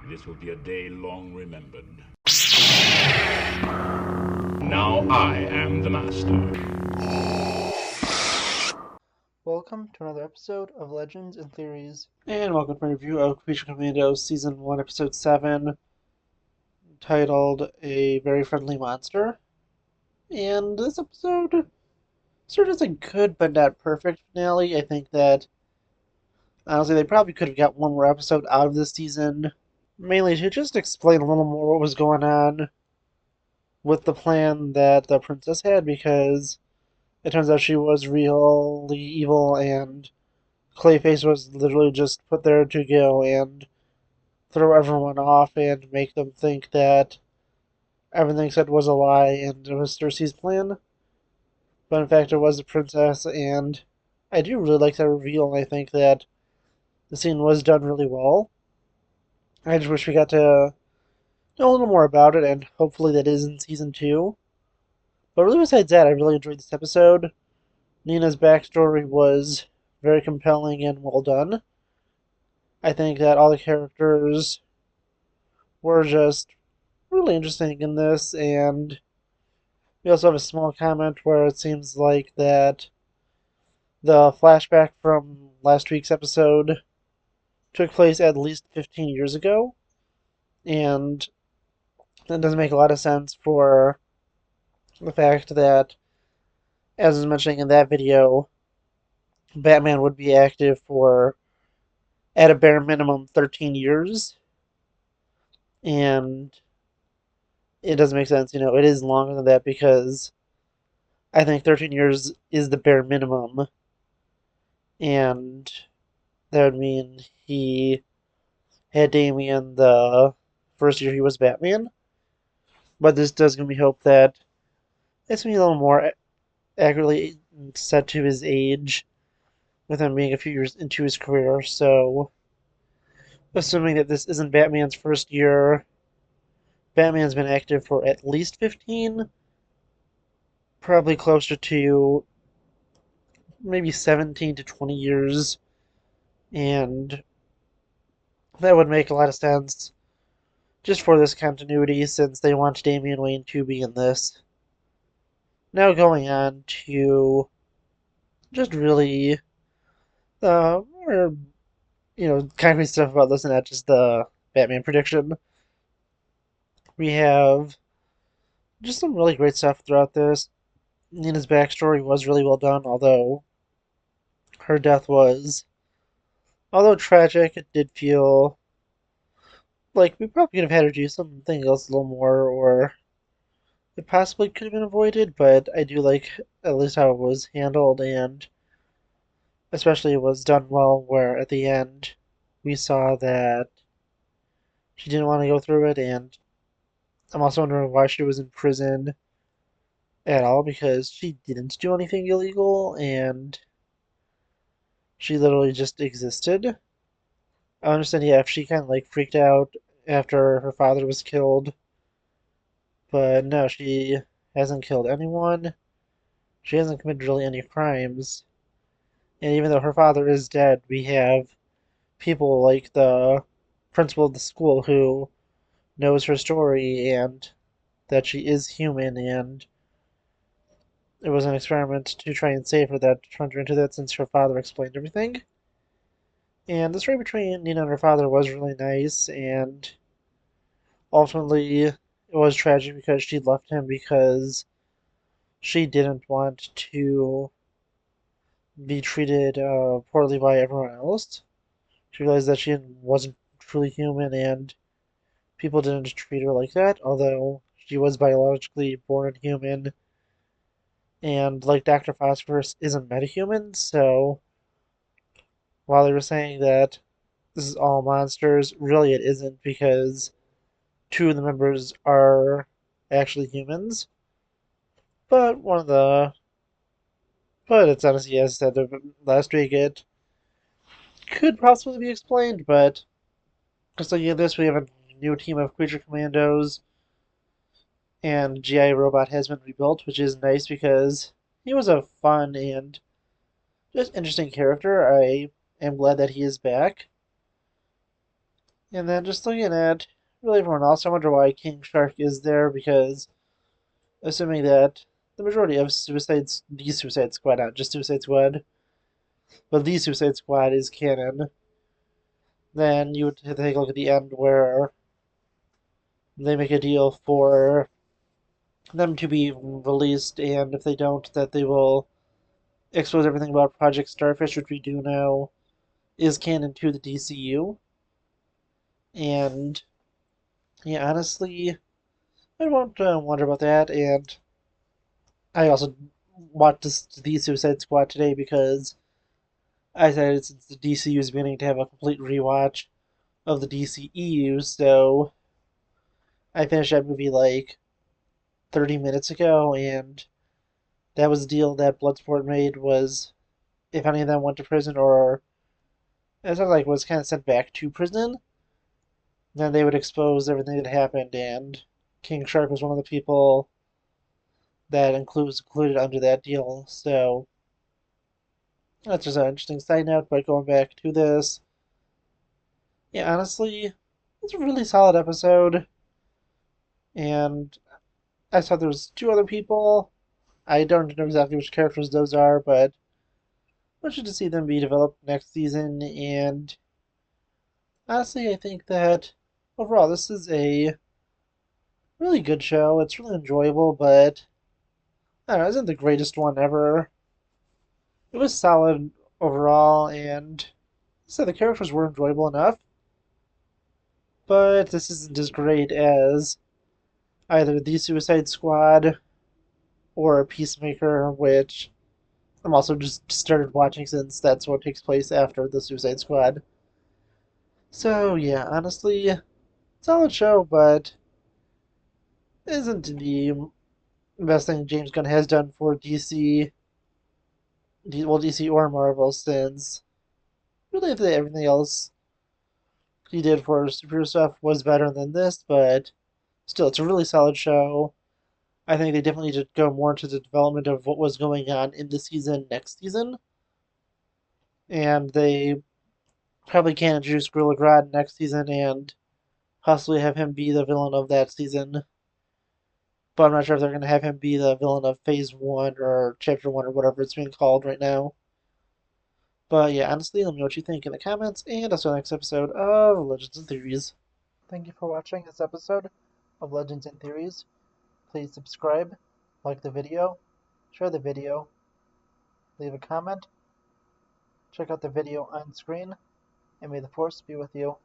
This will be a day long remembered. Now I am the master. Welcome to another episode of Legends and Theories. And welcome to my review of Creature Commandos Season 1, Episode 7, titled A Very Friendly Monster. And this episode sort of is a good but not perfect finale. I think that, honestly, they probably could have got one more episode out of this season, mainly to just explain a little more what was going on with the plan that the princess had, because it turns out she was really evil, and Clayface was literally just put there to go and throw everyone off and make them think that everything said was a lie and it was Cersei's plan. But in fact, it was the princess, and I do really like that reveal, and I think that the scene was done really well. I just wish we got to know a little more about it, and hopefully that is in season 2. But really, besides that, I really enjoyed this episode. Nina's backstory was very compelling and well done. I think that all the characters were just really interesting in this, and we also have a small comment where it seems like that the flashback from last week's episode took place at least 15 years ago, and that doesn't make a lot of sense for the fact that, as I was mentioning in that video, Batman would be active for, at a bare minimum, 13 years, and it doesn't make sense. It is longer than that because I think 13 years is the bare minimum, and that would mean he had Damian the first year he was Batman. But this does give me hope that it's going to be a little more accurately set to his age, with him being a few years into his career. So, assuming that this isn't Batman's first year, Batman's been active for at least 15, probably closer to maybe 17 to 20 years, and that would make a lot of sense just for this continuity, since they want Damian Wayne to be in this. Now going on to just really more, concrete stuff about this and not just the Batman prediction. We have just some really great stuff throughout this. Nina's backstory was really well done, although her death was, although tragic, it did feel like we probably could have had her do something else a little more, or it possibly could have been avoided, but I do like at least how it was handled, and especially it was done well, where at the end we saw that she didn't want to go through it, and I'm also wondering why she was in prison at all, because she didn't do anything illegal and she literally just existed. I understand, yeah, if she kind of like freaked out after her father was killed, but no, she hasn't killed anyone. She hasn't committed really any crimes. And even though her father is dead, we have people like the principal of the school who knows her story and that she is human, and it was an experiment to try and save her that turned her into that, since her father explained everything. And the story between Nina and her father was really nice, and ultimately it was tragic because she left him because she didn't want to be treated poorly by everyone else. She realized that she wasn't truly human, and people didn't treat her like that, although she was biologically born human, and like Dr. Phosphorus isn't metahuman, so while they were saying that this is all monsters, really it isn't, because two of the members are actually humans. But but it's honestly, as I said last week, it could possibly be explained, but just looking at this, we have a new team of Creature Commandos, and GI Robot has been rebuilt, which is nice because he was a fun and just interesting character. I am glad that he is back. And then just looking at really everyone else, I wonder why King Shark is there because assuming that the majority of the Suicide Squad, not just Suicide Squad, but the Suicide Squad is canon, then you would have to take a look at the end where they make a deal for them to be released, and if they don't, that they will expose everything about Project Starfish, which we do know is canon to the DCU. And yeah, honestly, I won't wonder about that. And I also watched the Suicide Squad today because I decided since the DCU is beginning to have a complete rewatch of the DCEU, so I finished that movie like 30 minutes ago, and that was the deal that Bloodsport made was if any of them went to prison or it sounded like was kind of sent back to prison, then they would expose everything that happened, and King Shark was one of the people that included under that deal. So that's just an interesting side note. But going back to this, yeah, honestly, it's a really solid episode, and I saw there was two other people. I don't know exactly which characters those are, but I should to see them be developed next season. And honestly, I think that overall this is a really good show. It's really enjoyable, but I don't know, it isn't the greatest one ever. It was solid overall, and so the characters were enjoyable enough, but this isn't as great as either the Suicide Squad or Peacemaker, which I'm also just started watching since that's what takes place after the Suicide Squad. So yeah, honestly, solid show, but isn't the best thing James Gunn has done for DC, well DC or Marvel since really everything else he did for superhero stuff was better than this, but still, it's a really solid show. I think they definitely need to go more into the development of what was going on in the season next season, and they probably can introduce Gorilla Grodd next season and possibly have him be the villain of that season. But I'm not sure if they're going to have him be the villain of Phase 1 or Chapter 1 or whatever it's being called right now. But yeah, honestly, let me know what you think in the comments, and I'll see you next episode of Legends and Theories. Thank you for watching this episode of Legends and Theories. Please subscribe, like the video, share the video, leave a comment, check out the video on screen, and may the Force be with you.